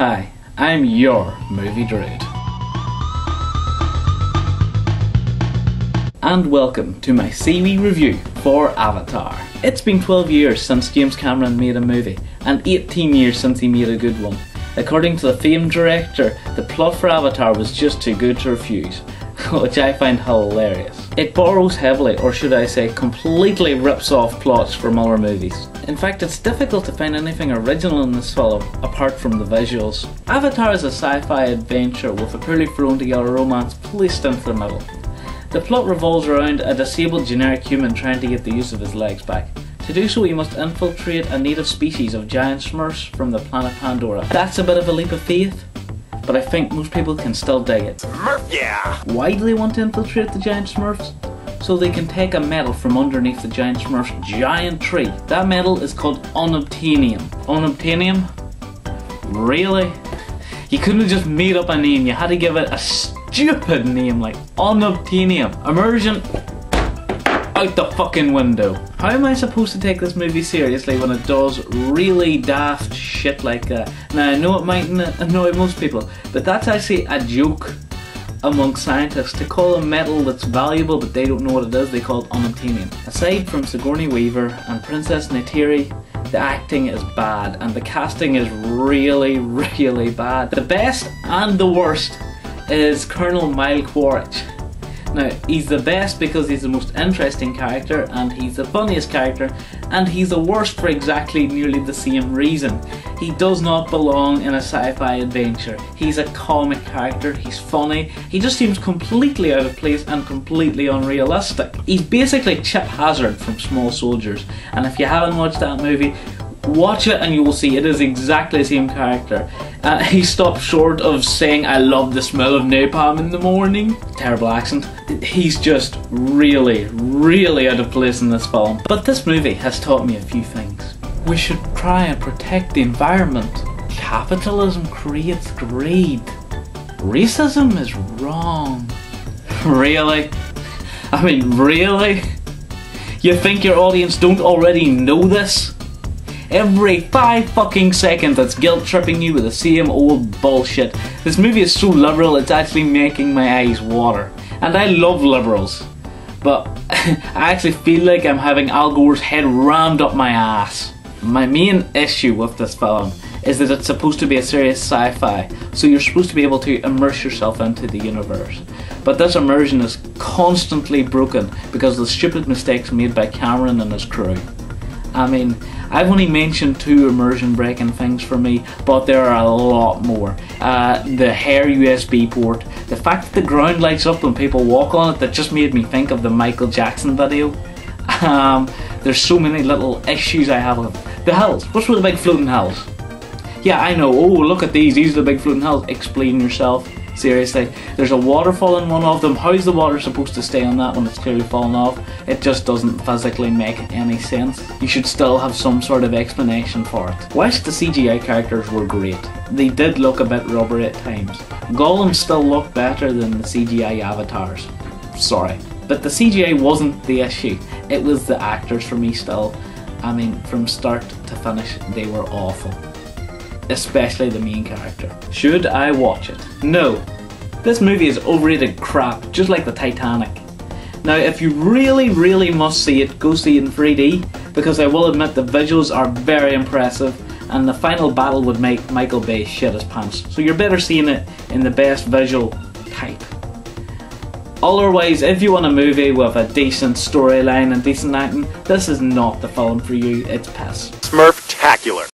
Hi, I'm your movie Druid. And welcome to my SIWI review for Avatar. It's been 12 years since James Cameron made a movie, and 18 years since he made a good one. According to the famed director, the plot for Avatar was just too good to refuse, which I find hilarious. It borrows heavily, or should I say completely rips off plots from other movies. In fact, it's difficult to find anything original in this film, apart from the visuals. Avatar is a sci-fi adventure with a poorly thrown together romance placed into the middle. The plot revolves around a disabled generic human trying to get the use of his legs back. To do so, he must infiltrate a native species of giant smurfs from the planet Pandora. That's a bit of a leap of faith, but I think most people can still dig it. Smurf, yeah! Why do they want to infiltrate the giant smurfs? So they can take a metal from underneath the giant smurf's giant tree. That metal is called unobtainium. Unobtainium? Really? You couldn't have just made up a name, you had to give it a stupid name like unobtainium. Immersion out the fucking window. How am I supposed to take this movie seriously when it does really daft shit like that? Now I know it might annoy most people, but that's actually a joke among scientists. To call a metal that's valuable but they don't know what it is, they call it unobtainium. Aside from Sigourney Weaver and Princess Neytiri, the acting is bad and the casting is really bad. The best and the worst is Colonel Miles Quaritch. Now, he's the best because he's the most interesting character and he's the funniest character, and he's the worst for exactly nearly the same reason. He does not belong in a sci-fi adventure. He's a comic character, he's funny, he just seems completely out of place and completely unrealistic. He's basically Chip Hazard from Small Soldiers, and if you haven't watched that movie, watch it and you will see it is exactly the same character. He stopped short of saying I love the smell of napalm in the morning. Terrible accent. He's just really out of place in this film. But this movie has taught me a few things. We should try and protect the environment. Capitalism creates greed. Racism is wrong. Really? I mean, really? You think your audience don't already know this? Every 5 fucking seconds it's guilt tripping you with the same old bullshit. This movie is so liberal it's actually making my eyes water. And I love liberals, but I actually feel like I'm having Al Gore's head rammed up my ass. My main issue with this film is that it's supposed to be a serious sci-fi, so you're supposed to be able to immerse yourself into the universe. But this immersion is constantly broken because of the stupid mistakes made by Cameron and his crew. I mean, I've only mentioned 2 immersion breaking things for me, but there are a lot more. The hair USB port, the fact that the ground lights up when people walk on it, that just made me think of the Michael Jackson video. There's so many little issues I have with it. The hills, what's with the big floating hills? Yeah, I know, oh look at these are the big floating hills. Explain yourself. Seriously, there's a waterfall in one of them. How's the water supposed to stay on that when it's clearly fallen off? It just doesn't physically make any sense. You should still have some sort of explanation for it. Whilst the CGI characters were great, they did look a bit rubbery at times. Gollum still looked better than the CGI avatars. Sorry. But the CGI wasn't the issue. It was the actors for me still. I mean, from start to finish, they were awful. Especially the main character. Should I watch it? No. This movie is overrated crap, just like the Titanic. Now if you really must see it, go see it in 3D, because I will admit the visuals are very impressive and the final battle would make Michael Bay shit his pants. So you're better seeing it in the best visual type. Otherwise, if you want a movie with a decent storyline and decent acting, this is not the film for you, it's piss. Smurf-tacular.